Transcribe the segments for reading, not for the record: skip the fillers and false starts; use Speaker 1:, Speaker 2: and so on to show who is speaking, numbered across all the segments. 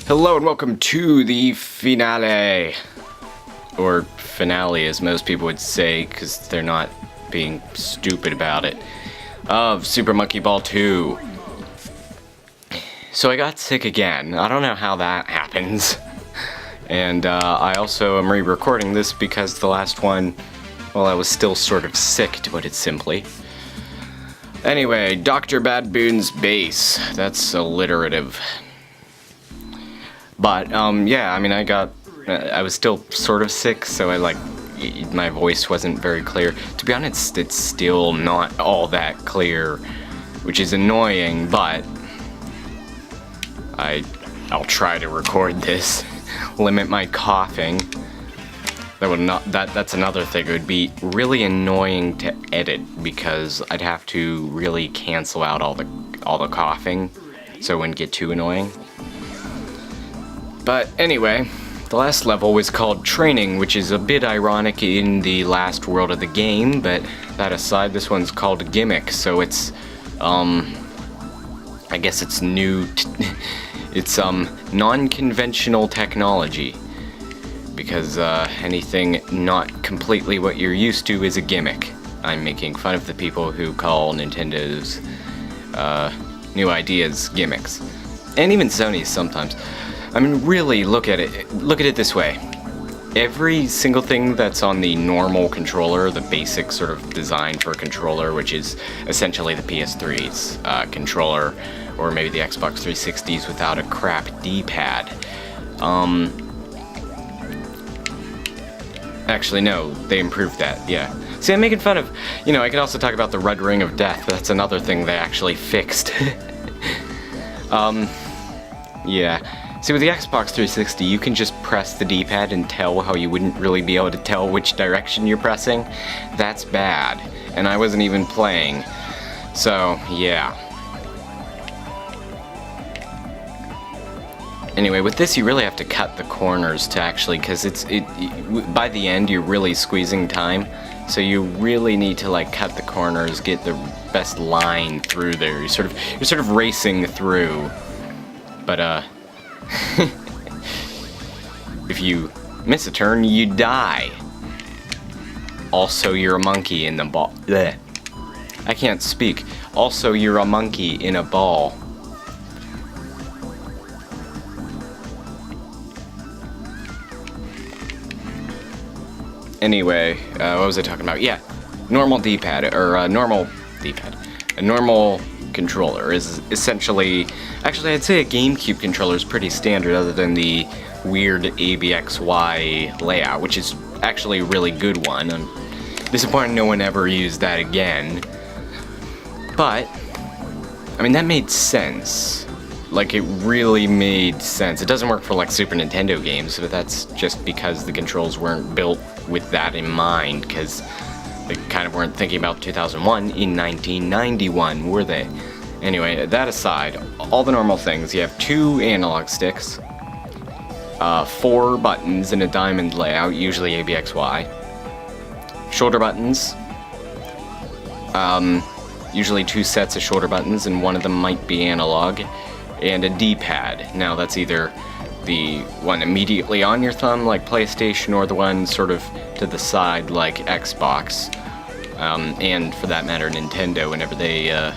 Speaker 1: Hello and welcome to the finale, or finale as most people would say, because they're not being stupid about it, of Super Monkey Ball 2. So I got sick again. I don't know how that happens. And I also am re-recording this because the last one, well, I was still sort of sick, to put it simply. Anyway, Dr. Bad-Boon's base. That's alliterative. But, yeah, I mean, I was still sort of sick, so my voice wasn't very clear. To be honest, it's still not all that clear, which is annoying, but I'll try to record this, limit my coughing. That's another thing. It would be really annoying to edit because I'd have to really cancel out all the coughing, so it wouldn't get too annoying. But anyway, the last level was called Training, which is a bit ironic in the last world of the game, but that aside, this one's called Gimmick, so it's, I guess it's new, it's, non-conventional technology, because, anything not completely what you're used to is a gimmick. I'm making fun of the people who call Nintendo's, new ideas gimmicks. And even Sony's sometimes. I mean, really, look at it this way. Every single thing that's on the normal controller, the basic sort of design for a controller, which is essentially the PS3's controller, or maybe the Xbox 360's without a crap D-pad. Actually, no, they improved that, yeah. See, I'm making fun of, I could also talk about the red ring of death, but that's another thing they actually fixed. Yeah. See, with the Xbox 360, you can just press the D-pad and tell how you wouldn't really be able to tell which direction you're pressing. That's bad. And I wasn't even playing. So, yeah. Anyway, with this you really have to cut the corners to actually, because by the end you're really squeezing time. So you really need to cut the corners, get the best line through there. You're sort of racing through. But if you miss a turn, you die. Also, you're a monkey in the ball. Blech. I can't speak. Also, you're a monkey in a ball. Anyway, what was I talking about? Yeah, normal D-pad, or normal D-pad. A normal controller is essentially, actually I'd say a GameCube controller is pretty standard other than the weird ABXY layout, which is actually a really good one. I'm disappointed no one ever used that again. But, I mean, that made sense. It really made sense. It doesn't work for Super Nintendo games, but that's just because the controls weren't built with that in mind, because they kind of weren't thinking about 2001 in 1991, were they? Anyway, that aside, all the normal things. You have 2 analog sticks, 4 buttons in a diamond layout, usually ABXY, shoulder buttons, usually 2 sets of shoulder buttons, and one of them might be analog, and a D-pad. Now that's either the one immediately on your thumb, like PlayStation, or the one sort of to the side, like Xbox, and for that matter, Nintendo, whenever they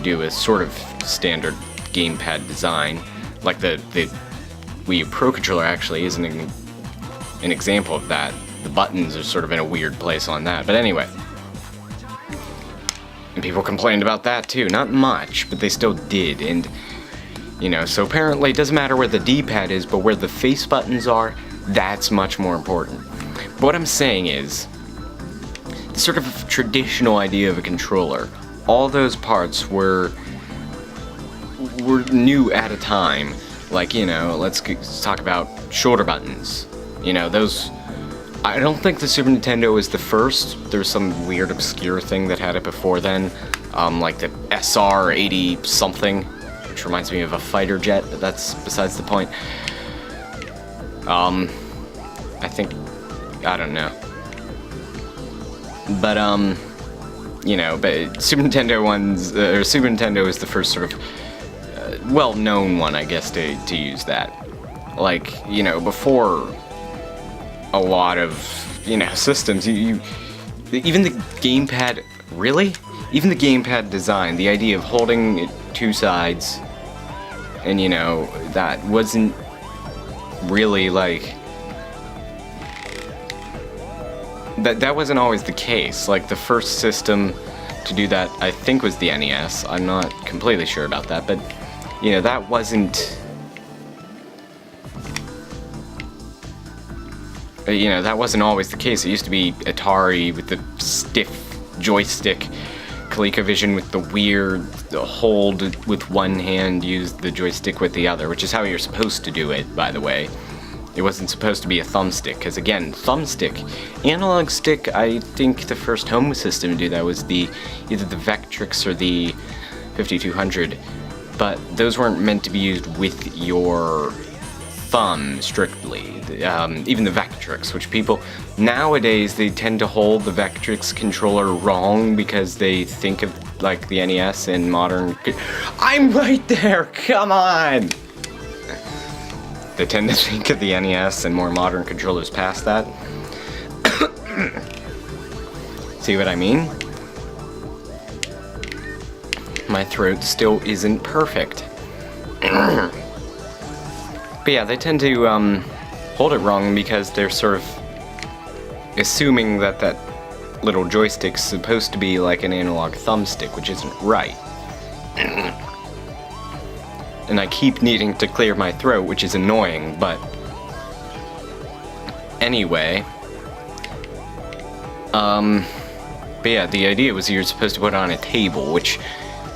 Speaker 1: do a sort of standard gamepad design. Like the Wii U Pro Controller actually is an example of that. The buttons are sort of in a weird place on that, but anyway. And people complained about that too, not much, but they still did, and so apparently it doesn't matter where the D-pad is, but where the face buttons are, that's much more important. But what I'm saying is, the sort of traditional idea of a controller, all those parts were new at a time. Let's talk about shoulder buttons. Those, I don't think the Super Nintendo was the first. There's some weird obscure thing that had it before then, like the SR-80 something. Which reminds me of a fighter jet, but that's besides the point. I don't know. But, but Super Nintendo Super Nintendo is the first sort of well-known one, I guess, to use that. Like, you know, before a lot of, you know, systems, even the gamepad, really? Even the gamepad design, the idea of holding it two sides, and, you know, that wasn't really, like, that wasn't always the case. Like, the first system to do that, I think, was the NES. I'm not completely sure about that, but, you know, that wasn't... You know, that wasn't always the case. It used to be Atari with the stiff joystick, ColecoVision with the weird hold with one hand, use the joystick with the other, which is how you're supposed to do it, by the way. It wasn't supposed to be a thumbstick, because again, thumbstick. Analog stick, I think the first home system to do that was either the Vectrix or the 5200, but those weren't meant to be used with your thumb, strictly. Even the Vectrix, which people, nowadays, they tend to hold the Vectrix controller wrong because they think of, like, the NES and modern... I'm right there! Come on! They tend to think of the NES and more modern controllers past that. See what I mean? My throat still isn't perfect. But yeah, they tend to hold it wrong because they're sort of assuming that that little joystick's supposed to be like an analog thumbstick, which isn't right. And I keep needing to clear my throat, which is annoying, but anyway. But yeah, the idea was you're supposed to put it on a table, which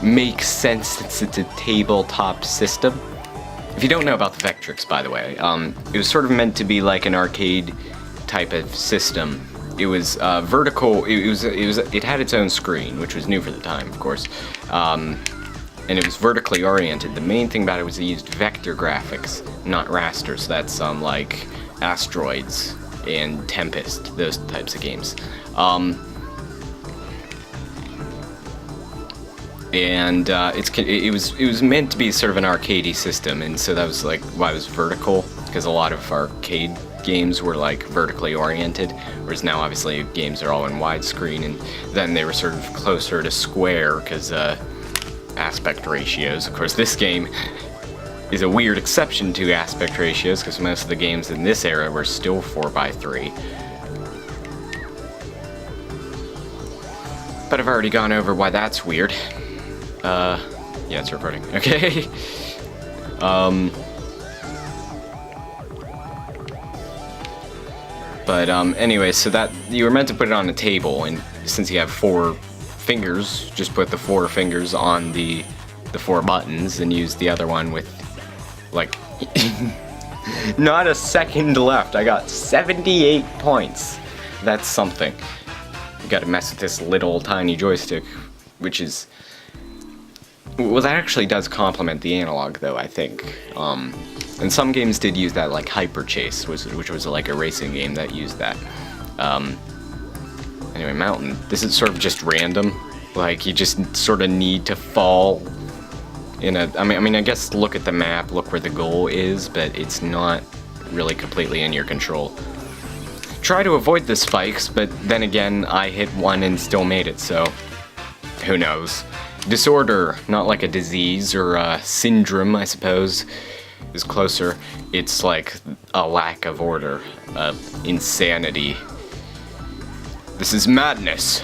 Speaker 1: makes sense since it's a tabletop system. If you don't know about the Vectrix, by the way, it was sort of meant to be like an arcade type of system. It was vertical. It had its own screen, which was new for the time, of course. And it was vertically oriented. The main thing about it was it used vector graphics, not raster. So that's like Asteroids and Tempest, those types of games. And it was meant to be sort of an arcadey system, and so that was like why it was vertical, because a lot of arcade games were like vertically oriented, whereas now obviously games are all in widescreen, and then they were sort of closer to square because aspect ratios. Of course, this game is a weird exception to aspect ratios because most of the games in this era were still 4:3. But I've already gone over why that's weird. Yeah, it's recording. Okay. But anyway, so that you were meant to put it on a table, and since you have 4 fingers, just put the 4 fingers on the 4 buttons and use the other one with, like, not a second left. I got 78 points. That's something. You gotta mess with this little tiny joystick, which is, well, that actually does complement the analog, though, I think. And some games did use that, like Hyper Chase, which was like a racing game that used that. Anyway, Mountain. This is sort of just random. Like, you just sort of need to fall in a... I mean, I guess look at the map, look where the goal is, but it's not really completely in your control. Try to avoid the spikes, but then again, I hit one and still made it, so who knows. Disorder, not like a disease or a syndrome, I suppose, is closer. It's like a lack of order, insanity. This is madness.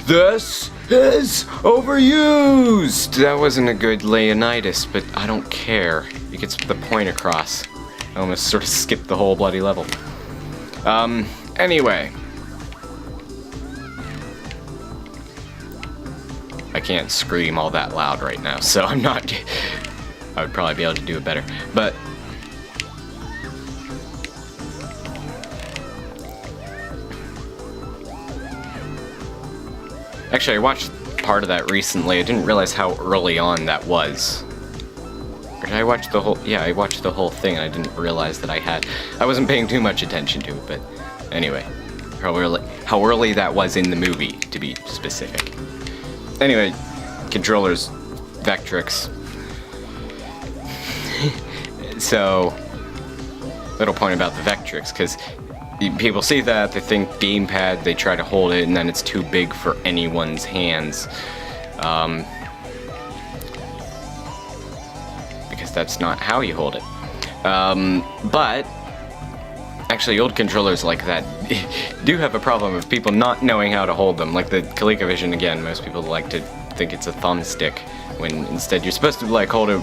Speaker 1: This is overused! That wasn't a good Leonidas, but I don't care. It gets the point across. I almost sort of skipped the whole bloody level. Anyway. I can't scream all that loud right now, so I'm not... I would probably be able to do it better, but... Actually, I watched part of that recently. I didn't realize how early on that was. Or did I watch the whole... Yeah, I watched the whole thing and I didn't realize that I wasn't paying too much attention to it, but anyway. How early that was in the movie, to be specific. Anyway, controllers, Vectrix. So, little point about the Vectrix, because people see that, they think gamepad, they try to hold it, and then it's too big for anyone's hands. Because that's not how you hold it. But actually, old controllers like that do have a problem of people not knowing how to hold them. Like the ColecoVision, again, most people like to think it's a thumbstick, when instead you're supposed to like hold it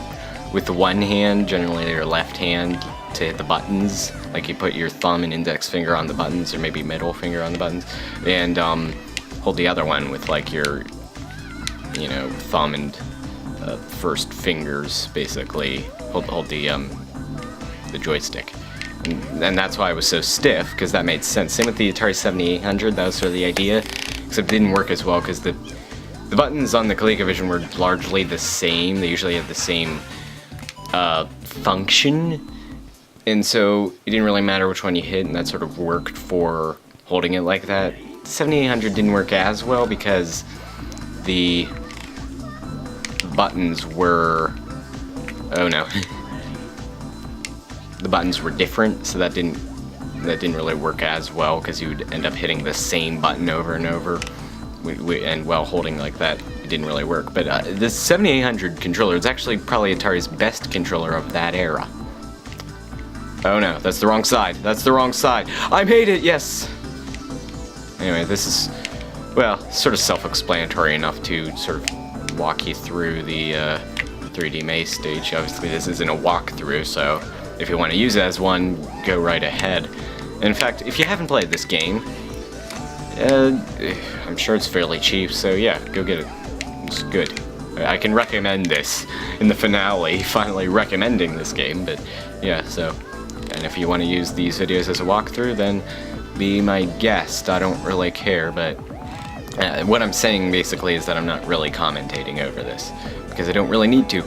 Speaker 1: with one hand, generally your left hand, to hit the buttons. Like you put your thumb and index finger on the buttons, or maybe middle finger on the buttons, and hold the other one with like your, you know, thumb and first fingers, basically. Hold the joystick. And that's why it was so stiff, because that made sense. Same with the Atari 7800, that was sort of the idea, except it didn't work as well, because the buttons on the ColecoVision were largely the same. They usually have the same function, and so it didn't really matter which one you hit, and that sort of worked for holding it like that. The 7800 didn't work as well, because the buttons were... oh no. The buttons were different, so that didn't really work as well, because you would end up hitting the same button over and over, and while holding like that, it didn't really work. But the 7800 controller is actually probably Atari's best controller of that era. Oh no, that's the wrong side. That's the wrong side. I made it, yes! Anyway, this is, well, sort of self-explanatory enough to sort of walk you through the 3D Maze stage. Obviously, this isn't a walkthrough, so if you want to use it as one, go right ahead. In fact, if you haven't played this game, I'm sure it's fairly cheap, so yeah, go get it. It's good. I can recommend this in the finale, finally recommending this game, but yeah, so. And if you want to use these videos as a walkthrough, then be my guest. I don't really care, but what I'm saying basically is that I'm not really commentating over this, because I don't really need to.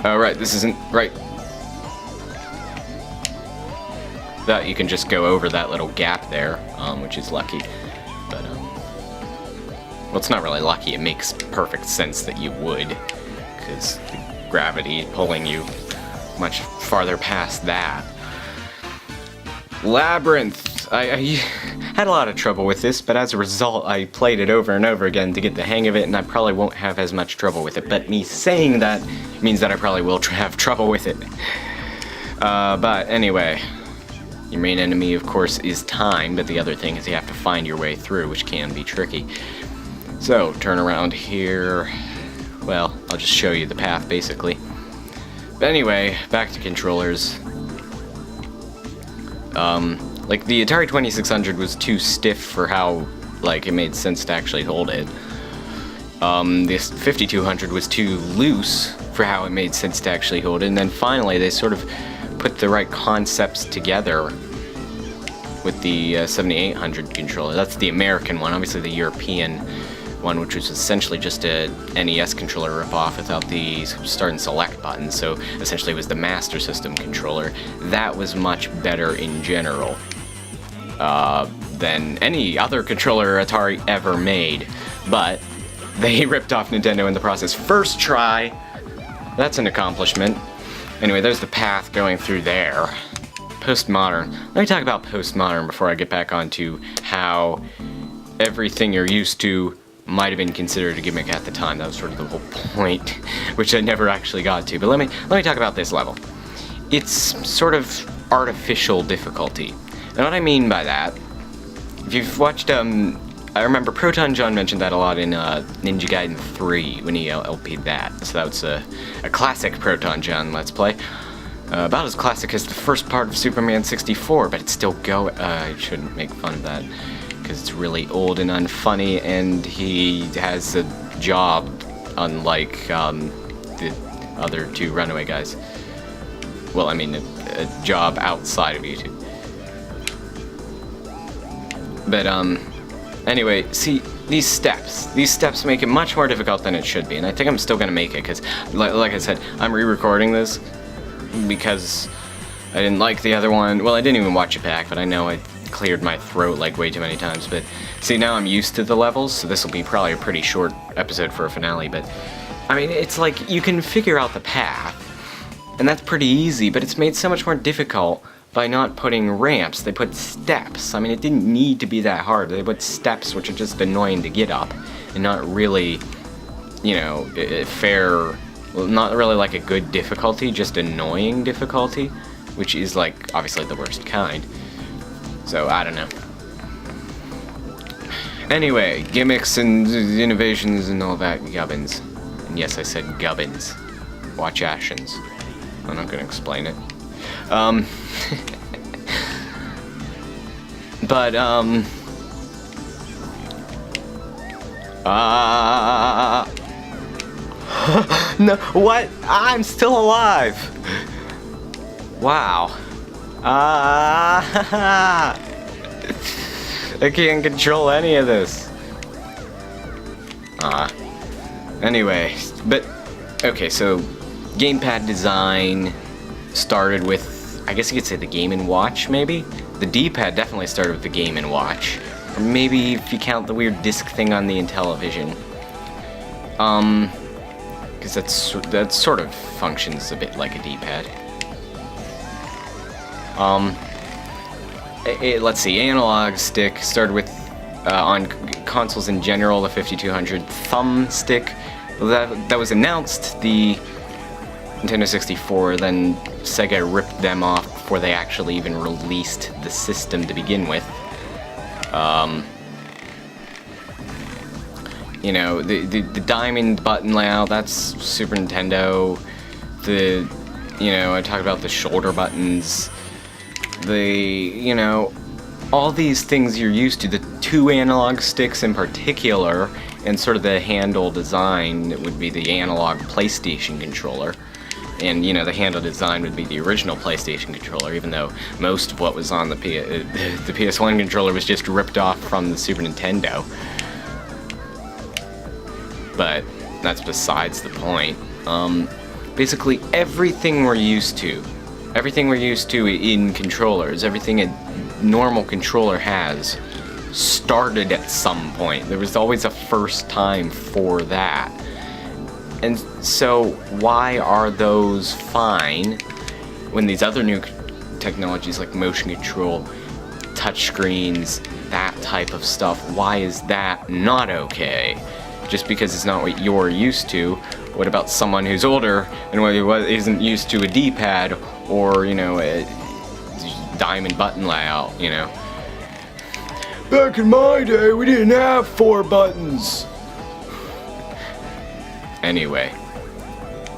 Speaker 1: Oh, right, this isn't right. That you can just go over that little gap there, which is lucky. But well, it's not really lucky. It makes perfect sense that you would, because the gravity pulling you much farther past that. Labyrinth. I had a lot of trouble with this, but as a result, I played it over and over again to get the hang of it, and I probably won't have as much trouble with it. But me saying that means that I probably will have trouble with it. But anyway, your main enemy, of course, is time, but the other thing is you have to find your way through, which can be tricky. So, turn around here. Well, I'll just show you the path, basically. But anyway, back to controllers. Like, the Atari 2600 was too stiff for how, like, it made sense to actually hold it. This 5200 was too loose for how it made sense to actually hold it, and then finally they sort of put the right concepts together with the 7800 controller. That's the American one, obviously the European one, which was essentially just a NES controller ripoff without the start and select buttons, so essentially it was the Master System controller. That was much better in general than any other controller Atari ever made, but they ripped off Nintendo in the process. First try! That's an accomplishment. Anyway, there's the path going through there. Postmodern. Let me talk about postmodern before I get back onto how everything you're used to might have been considered a gimmick at the time. That was sort of the whole point, which I never actually got to. But let me talk about this level. It's sort of artificial difficulty. And what I mean by that, if you've watched, I remember Proton John mentioned that a lot in Ninja Gaiden 3 when he LP'd that. So that was a classic Proton John Let's Play. About as classic as the first part of Superman 64, but it's still I shouldn't make fun of that, because it's really old and unfunny, and he has a job, unlike the other two Runaway guys. Well, I mean, a job outside of YouTube. But, anyway, see, these steps make it much more difficult than it should be, and I think I'm still gonna make it, because, like I said, I'm re-recording this, because I didn't like the other one. Well, I didn't even watch it back, but I know I cleared my throat like way too many times. But see, now I'm used to the levels, so this will be probably a pretty short episode for a finale. But I mean, it's like you can figure out the path, And that's pretty easy, but it's made so much more difficult by not putting ramps. They put steps. I mean, it didn't need to be that hard. They put steps, which are just annoying to get up, and not really, you know, fair, well, not really like a good difficulty, just annoying difficulty, which is like, obviously the worst kind. So, I don't know. Anyway, gimmicks and innovations and all that gubbins. And yes, I said gubbins. Watch Ashens. I'm not gonna explain it. But, no, what? I'm still alive! Wow. I can't control any of this. Anyway, but, okay, so, gamepad design started with, I guess you could say the Game & Watch, maybe? The D-pad definitely started with the Game & Watch. Or maybe if you count the weird disc thing on the Intellivision. Because that sort of functions a bit like a D-pad. Let's see, analog stick started with, on consoles in general, the 5200 thumb stick. That was announced, the Nintendo 64, then Sega ripped them off before they actually even released the system to begin with. You know, the diamond button layout, that's Super Nintendo. You know, I talked about the shoulder buttons. You know, all these things you're used to, the two analog sticks in particular, and sort of the handle design would be the analog PlayStation controller. And, you know, the handle design would be the original PlayStation controller, even though most of what was on the PS1 controller was just ripped off from the Super Nintendo. But that's besides the point. Basically, everything we're used to in controllers, everything a normal controller has, started at some point. There was always a first time for that. And so, why are those fine when these other new technologies like motion control, touchscreens, that type of stuff, why is that not okay? Just because it's not what you're used to. What about someone who's older and isn't used to a D-pad or, you know, a diamond button layout, you know? Back in my day, we didn't have 4 buttons. Anyway,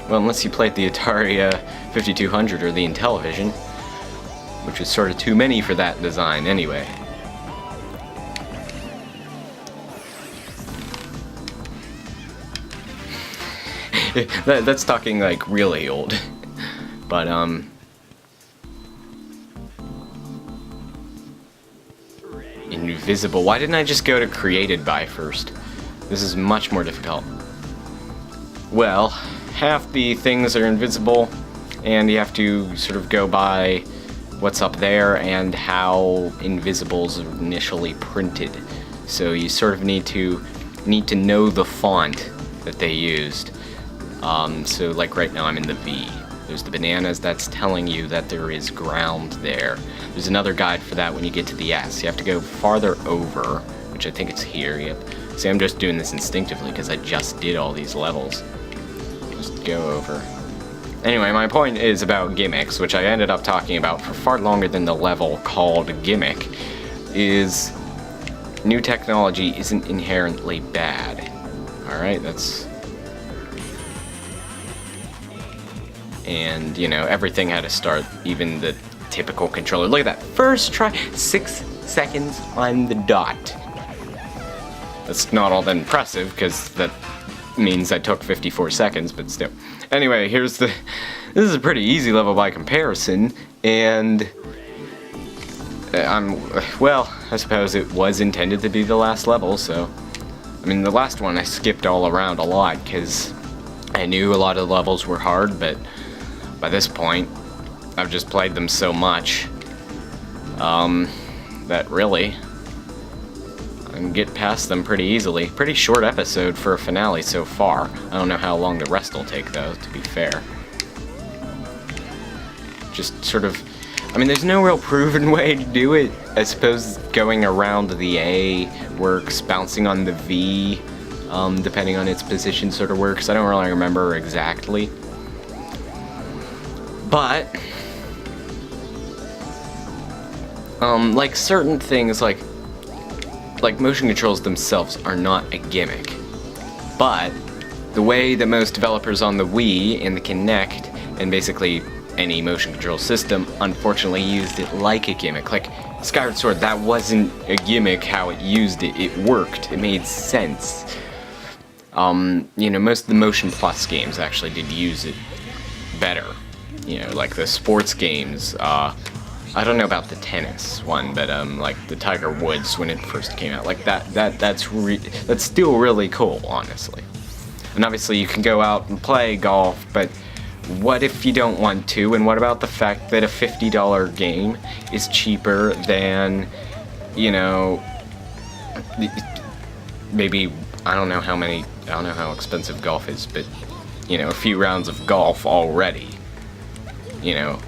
Speaker 1: well, unless you played the Atari 5200 or the Intellivision, which was sort of too many for that design anyway. That's talking like really old, but invisible. Why didn't I just go to created by first? This is much more difficult. Well, half the things are invisible, and you have to sort of go by what's up there and how invisibles are initially printed. So you sort of need to know the font that they used. So like right now I'm in the V. There's the bananas, that's telling you that there is ground there. There's another guide for that when you get to the S. You have to go farther over, which I think it's here, yep. See, I'm just doing this instinctively because I just did all these levels. Just go over. Anyway, my point is about gimmicks, which I ended up talking about for far longer than the level called Gimmick, is new technology isn't inherently bad. Alright, that's... And, you know, everything had to start, even the typical controller. Look at that, first try, 6 seconds on the dot. That's not all that impressive, because that means I took 54 seconds, but still. Anyway, this is a pretty easy level by comparison, and well, I suppose it was intended to be the last level, so, I mean, the last one I skipped all around a lot, because I knew a lot of the levels were hard, but by this point, I've just played them so much, that really, I can get past them pretty easily. Pretty short episode for a finale so far. I don't know how long the rest will take, though, to be fair. just sort of... I mean, there's no real proven way to do it. I suppose going around the A works, bouncing on the V, depending on its position, sort of works. I don't really remember exactly. But... like certain things, like motion controls themselves are not a gimmick. But the way that most developers on the Wii and the Kinect and basically any motion control system unfortunately used it like a gimmick. Like Skyward Sword, that wasn't a gimmick how it used it. It worked. It made sense. You know, most of the Motion Plus games actually did use it better. You know, like the sports games, I don't know about the tennis one, but like the Tiger Woods when it first came out, like that's still really cool, honestly. And obviously you can go out and play golf, but what if you don't want to? And what about the fact that a $50 game is cheaper than, you know, maybe, I don't know how expensive golf is, but, you know, a few rounds of golf already, you know.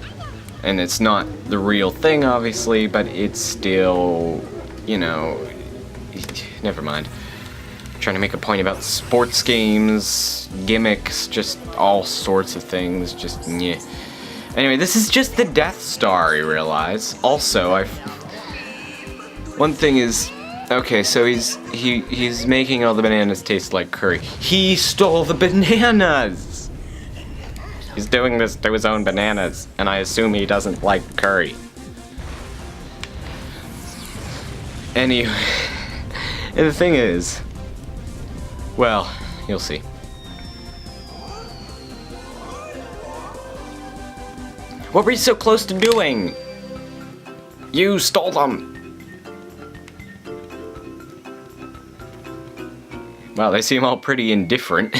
Speaker 1: And it's not the real thing, obviously, but it's still, you know, never mind. I'm trying to make a point about sports games, gimmicks, just all sorts of things, just yeah. Anyway, this is just the Death Star, you realize. Also, one thing is, okay, so he's making all the bananas taste like curry. He stole the bananas! He's doing this to his own bananas, and I assume he doesn't like curry. Anyway, and the thing is, well, you'll see. What were you so close to doing? You stole them! Well, they seem all pretty indifferent.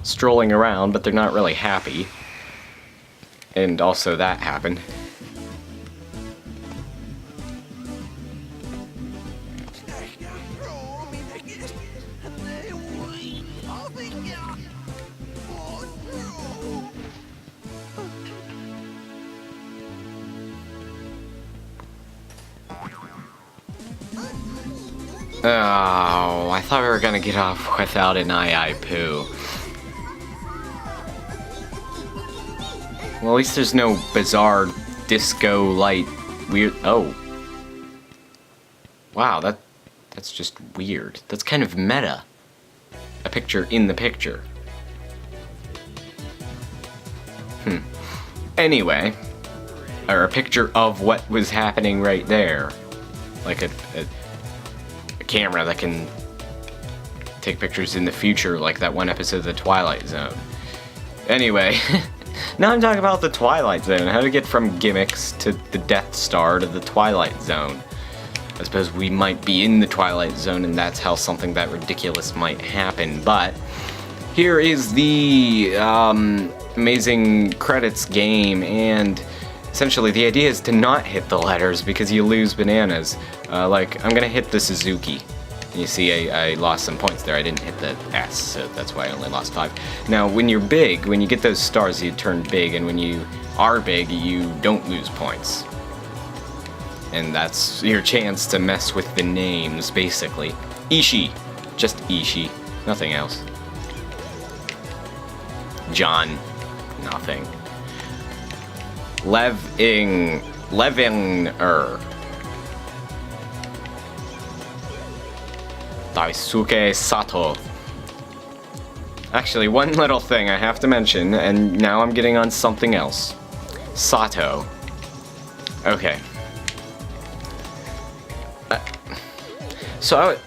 Speaker 1: Strolling around, but they're not really happy. And also that happened. Oh, I thought we were gonna get off without an ei-ei-poo. Well, at least there's no bizarre disco light weird. Oh. Wow, that's just weird. That's kind of meta. A picture in the picture. Anyway, or a picture of what was happening right there. Like a camera that can take pictures in the future, like that one episode of The Twilight Zone. Anyway, now I'm talking about The Twilight Zone, how to get from gimmicks to the Death Star to the Twilight Zone. I suppose we might be in the Twilight Zone and that's how something that ridiculous might happen, but here is the amazing credits game, and essentially the idea is to not hit the letters because you lose bananas. Like, I'm gonna hit the Suzuki. You see, I lost some points there. I didn't hit the S, so that's why I only lost 5. Now, when you're big, when you get those stars, you turn big, and when you are big, you don't lose points. And that's your chance to mess with the names, basically. Ishii. Just Ishii. Nothing else. John. Nothing. Levin-er. Daisuke Sato. Actually, one little thing I have to mention, and now I'm getting on something else. Sato. Okay. So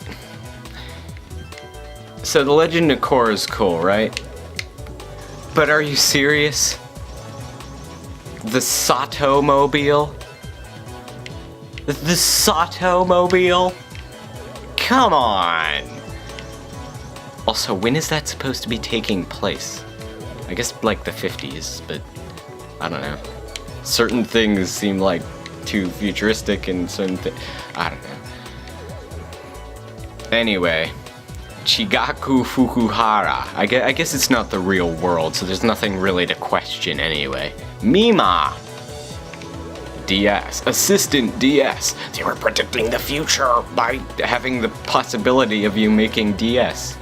Speaker 1: the Legend of Korra is cool, right? But are you serious? The Sato-mobile? The Sato-mobile? Come on! Also, when is that supposed to be taking place? I guess like the 50s, but I don't know. Certain things seem like too futuristic and certain I don't know. Anyway, Chigaku Fukuhara. I guess it's not the real world, so there's nothing really to question anyway. Mima! DS. Assistant DS. They were predicting the future by having the possibility of you making DS.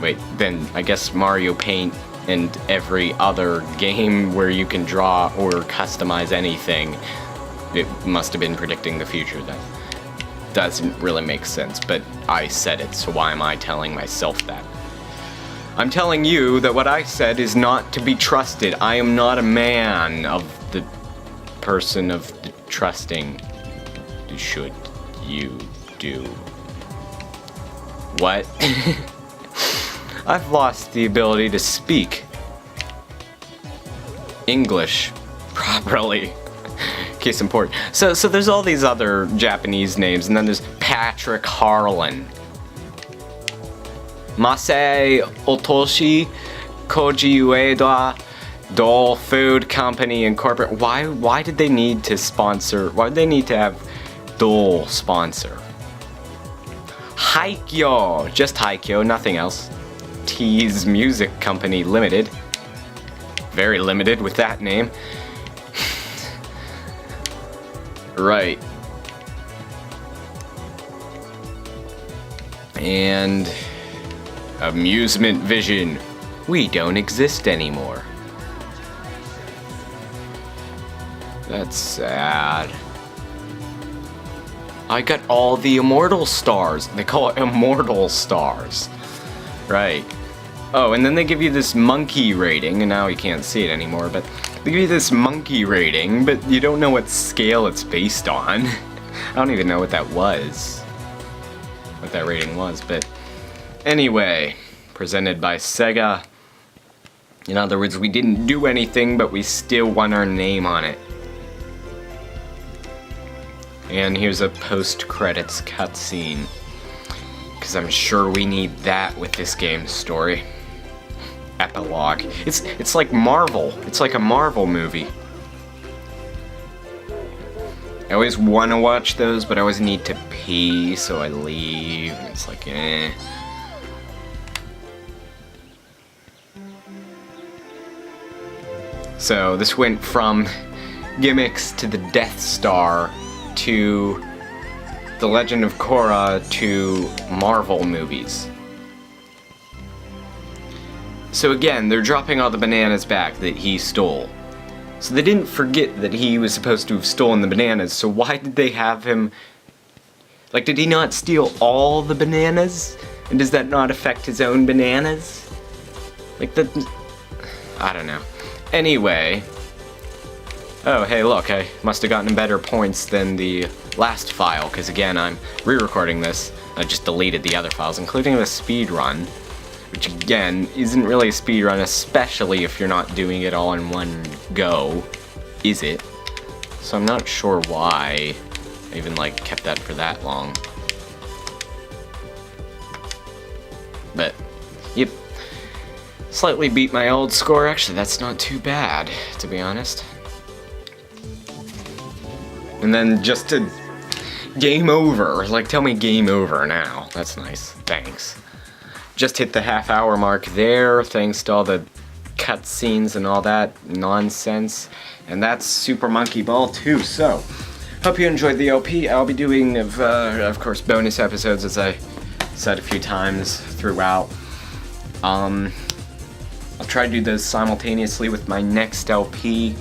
Speaker 1: Wait, then I guess Mario Paint and every other game where you can draw or customize anything, it must have been predicting the future. That doesn't really make sense, but I said it, so why am I telling myself that? I'm telling you that what I said is not to be trusted. I am not a man of the person of the trusting. Should you do? What? I've lost the ability to speak English properly. Case in point. So there's all these other Japanese names, and then there's Patrick Harlan. Masai Otoshi Koji Ueda Dole Food Company Incorporated. Why did they need to sponsor? Why did they need to have Dole sponsor? Haikyo, just Haikyo, nothing else. T's Music Company Limited. Very limited with that name. Right. And Amusement Vision. We don't exist anymore. That's sad. I got all the immortal stars. They call it immortal stars. Right. Oh, and then they give you this monkey rating, and now you can't see it anymore, but they give you this monkey rating, but you don't know what scale it's based on. I don't even know what that was. What that rating was, but anyway, presented by Sega. In other words, we didn't do anything, but we still want our name on it. And here's a post-credits cutscene, because I'm sure we need that with this game's story. Epilogue. It's like Marvel. It's like a Marvel movie. I always want to watch those, but I always need to pee, so I leave. It's like, eh. So this went from gimmicks to the Death Star to The Legend of Korra to Marvel movies. So again, they're dropping all the bananas back that he stole. So they didn't forget that he was supposed to have stolen the bananas, so why did they have him... Like, did he not steal all the bananas? And does that not affect his own bananas? Like, that... I don't know. Anyway... Oh, hey, look, I must have gotten better points than the last file, because again, I'm re-recording this. I just deleted the other files, including the speed run. Which again, isn't really a speedrun, especially if you're not doing it all in one go, is it? So I'm not sure why I even like kept that for that long. But, yep. Slightly beat my old score. Actually, that's not too bad, to be honest. And then just to game over, like tell me game over now. That's nice, thanks. Just hit the half-hour mark there, thanks to all the cutscenes and all that nonsense. And that's Super Monkey Ball 2, so hope you enjoyed the LP. I'll be doing, of course, bonus episodes, as I said a few times throughout. I'll try to do those simultaneously with my next LP.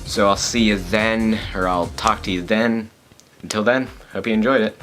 Speaker 1: So I'll see you then, or I'll talk to you then. Until then, hope you enjoyed it.